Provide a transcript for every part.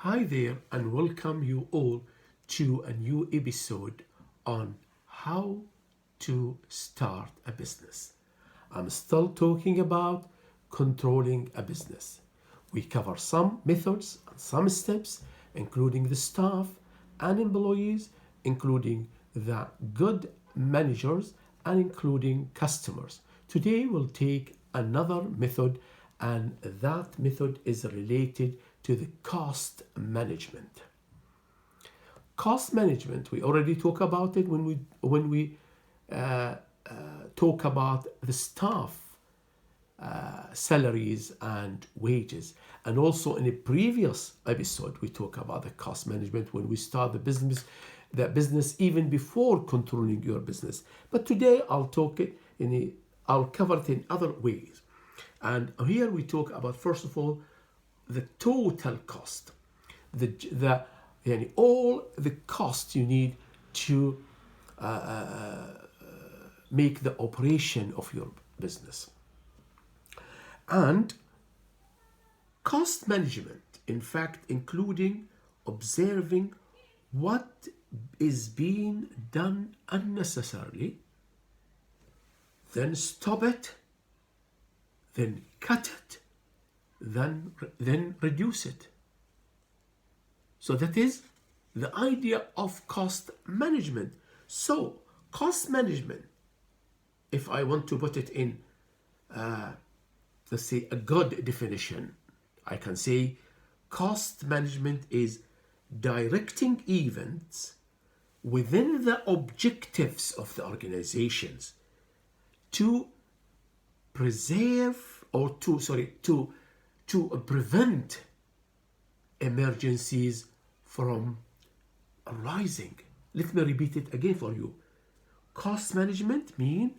Hi there, and welcome you all to a new episode on how to start a business. I'm still talking about controlling a business. We cover some methods and some steps, including the staff and employees, including the good managers, and including customers. Today we'll take another method, and that method is related to the cost management. Cost management, we already talk about it when we talk about the staff salaries and wages. And also in a previous episode, we talk about the cost management when we start the business even before controlling your business. But today I'll cover it in other ways. And here we talk about, first of all, the total cost, all the cost you need to make the operation of your business. And cost management, in fact, including observing what is being done unnecessarily, then stop it, then cut it, then reduce it. So that is the idea of cost management. So cost management, if I want to put it in let's say a good definition, I can say cost management is directing events within the objectives of the organizations to preserve or to prevent emergencies from arising. Let me repeat it again for you. Cost management means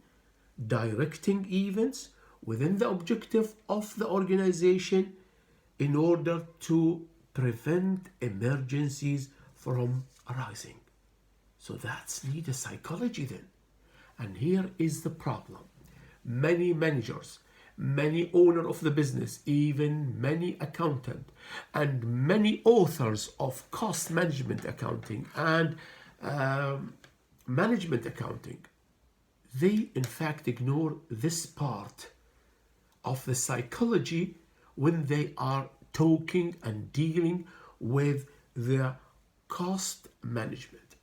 directing events within the objective of the organization in order to prevent emergencies from arising. So that's need a psychology then. And here is the problem. Many managers, many owners of the business, even many accountants, and many authors of cost management accounting and management accounting, they in fact ignore this part of the psychology when they are talking and dealing with the cost management.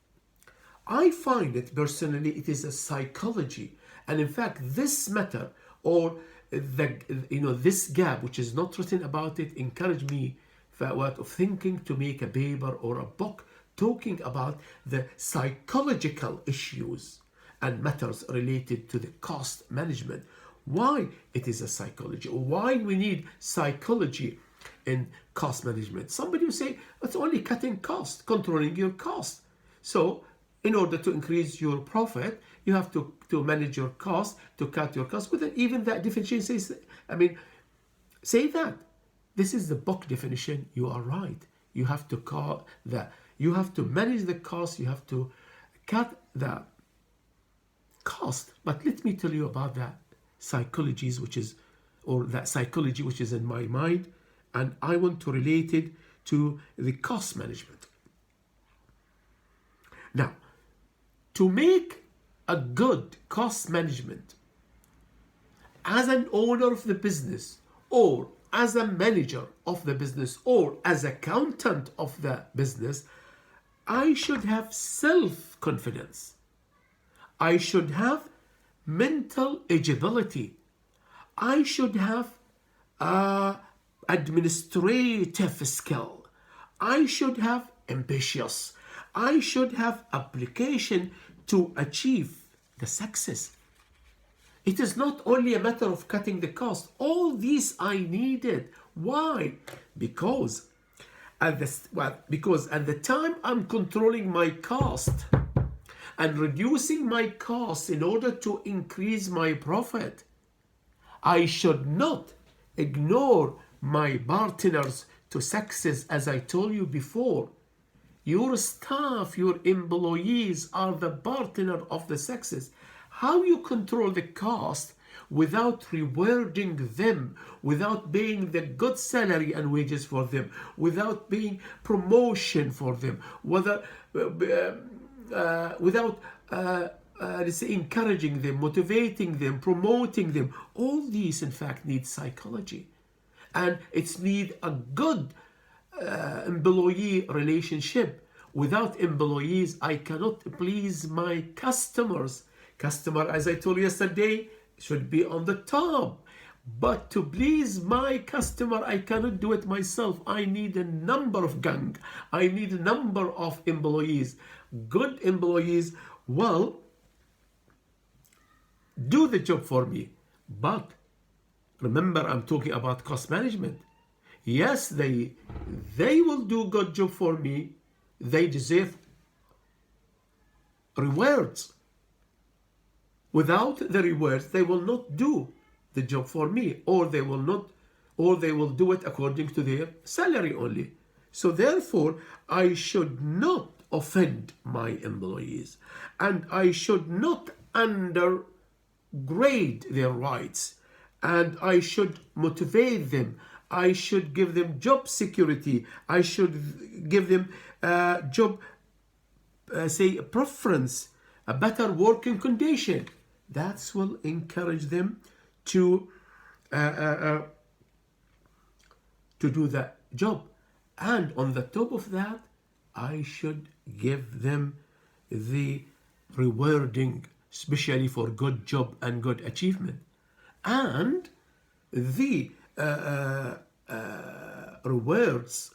I find it personally, it is a psychology, and in fact, this matter or this gap, which is not written about it, encouraged me of thinking to make a paper or a book talking about the psychological issues and matters related to the cost management. Why it is a psychology, or why we need psychology in cost management. Somebody will say it's only cutting cost, controlling your cost. So in order to increase your profit, you have to manage your cost, to cut your cost. But then even that definition says, say that. This is the book definition. You are right. You have to call that. You have to manage the cost. You have to cut the cost. But let me tell you about that psychology, which is in my mind, and I want to relate it to the cost management. Now, to make a good cost management as an owner of the business, or as a manager of the business, or as accountant of the business, I should have self-confidence. I should have mental agility. I should have administrative skill. I should have ambitious. I should have application to achieve the success. It is not only a matter of cutting the cost. All these I needed. Why? Because at the time I'm controlling my cost and reducing my costs in order to increase my profit, I should not ignore my partners to success. As I told you before, your staff, your employees are the partner of the success. How you control the cost without rewarding them, without paying the good salary and wages for them, without paying promotion for them, without let's say encouraging them, motivating them, promoting them. All these in fact need psychology, and it's need a good employee relationship. Without employees, I cannot please my customers. Customer, as I told you yesterday, should be on the top. But to please my customer, I cannot do it myself. I need a number of gang. I need a number of employees. Good employees will do the job for me. But remember, I'm talking about cost management. Yes, they will do good job for me. They deserve rewards. Without the rewards, they will not do the job for me, or they will do it according to their salary only. So therefore, I should not offend my employees, and I should not undergrade their rights, and I should motivate them. I should give them job security. I should give them job, say, preference, a better working condition. That will encourage them to do the job. And on the top of that, I should give them the rewarding, especially for good job and good achievement. And the rewards,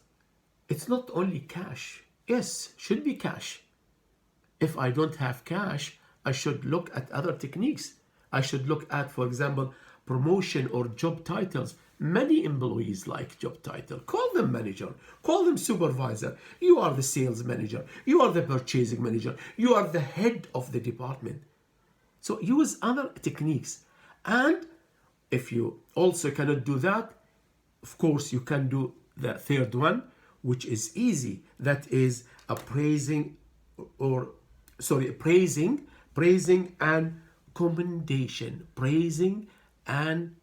it's not only cash. Yes, should be cash. If I don't have cash, I should look at other techniques. I should look at, for example, promotion or job titles. Many employees like job title. Call them manager, call them supervisor. You are the sales manager, you are the purchasing manager, you are the head of the department. So use other techniques. And if you also cannot do that, of course you can do the third one, which is easy. That is praising and commendation. Praising and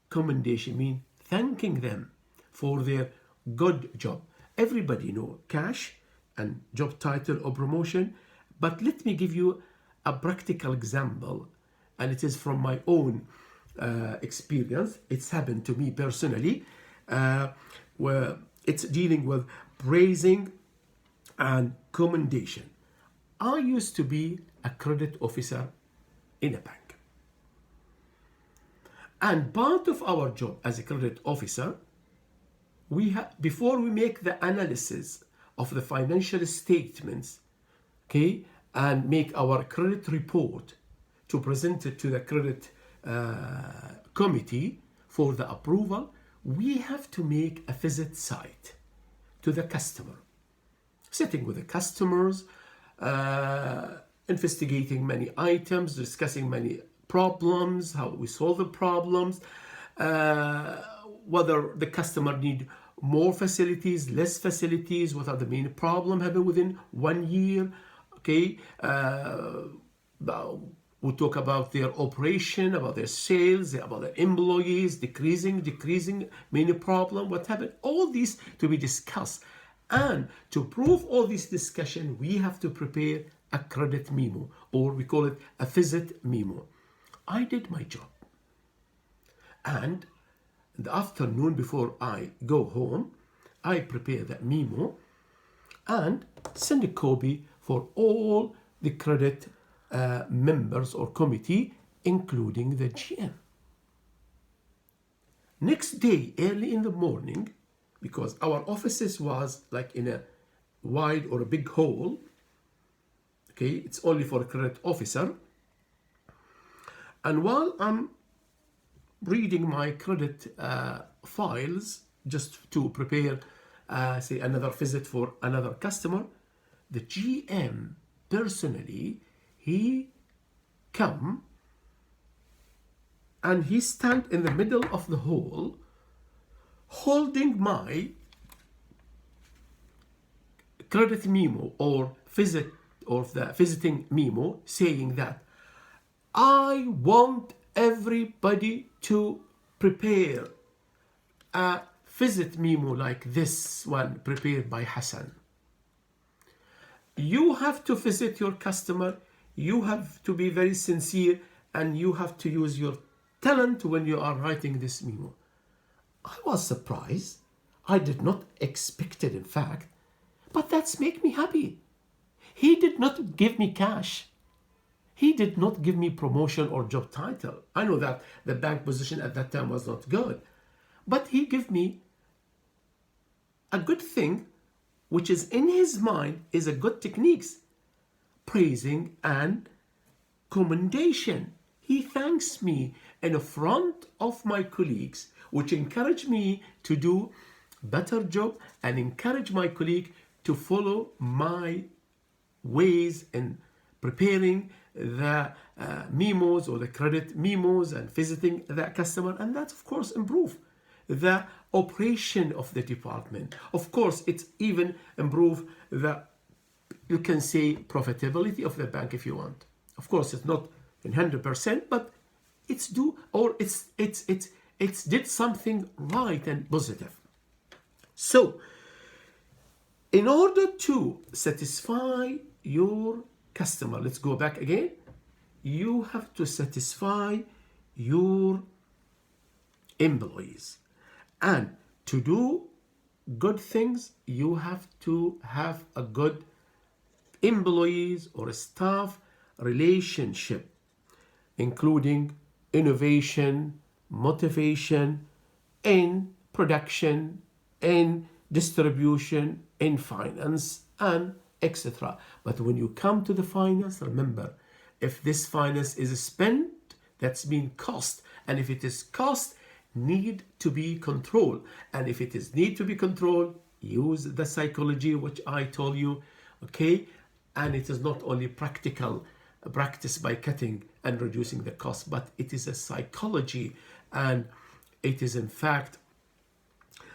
commendation mean thanking them for their good job. Everybody know cash and job title or promotion, but let me give you a practical example, and it is from my own experience. It's happened to me personally, where it's dealing with praising and commendation. I used to be a credit officer in a bank. And part of our job as a credit officer, before we make the analysis of the financial statements, okay, and make our credit report to present it to the credit committee for the approval, we have to make a visit site to the customer, sitting with the customers, investigating many items, discussing many problems, how we solve the problems, whether the customer need more facilities, less facilities, what are the main problem happen within 1 year, okay? We talk about their operation, about their sales, about their employees, decreasing, main problem, what happened, all these to be discussed. And to prove all this discussion, we have to prepare a credit memo, or we call it a visit memo. I did my job. And in the afternoon before I go home, I prepare that memo and send a copy for all the credit members or committee, including the GM. Next day, early in the morning, because our offices was like in a wide or a big hall, okay, it's only for a credit officer. And while I'm reading my credit files just to prepare, say, another visit for another customer, the GM personally, he come and he stand in the middle of the hall holding my credit memo or the visiting memo, saying that I want everybody to prepare a visit memo like this one prepared by Hassan. You have to visit your customer, you have to be very sincere, and you have to use your talent when you are writing this memo. I was surprised. I did not expect it, in fact, but that's make me happy. He did not give me cash. He did not give me promotion or job title. I know that the bank position at that time was not good, but he gave me a good thing, which is in his mind is a good techniques, praising and commendation. He thanks me in front of my colleagues, which encourage me to do better job and encourage my colleague to follow my ways in preparing the memos or the credit memos and visiting that customer, and that of course improve the operation of the department. Of course, it's even improve the, you can say, profitability of the bank if you want. Of course, it's not in 100%, but it's do, or it's did something right and positive. So in order to satisfy your customer, let's go back again, you have to satisfy your employees. And to do good things, you have to have a good employees or staff relationship, including innovation, motivation, in production, in distribution, in finance, and etc. But when you come to the finance, remember, if this finance is spent, that's mean cost. And if it is cost, need to be controlled. And if it is need to be controlled, use the psychology which I told you, okay? And it is not only practical practice by cutting and reducing the cost, but it is a psychology, and it is in fact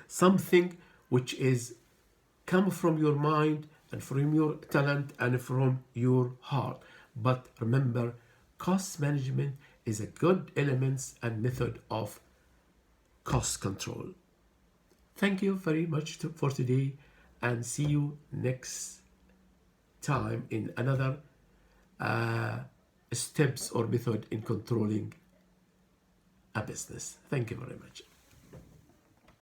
something which is come from your mind and from your talent and from your heart. But remember, cost management is a good element and method of cost control. Thank you very much for today, and see you next time in another steps or method in controlling a business. Thank you very much.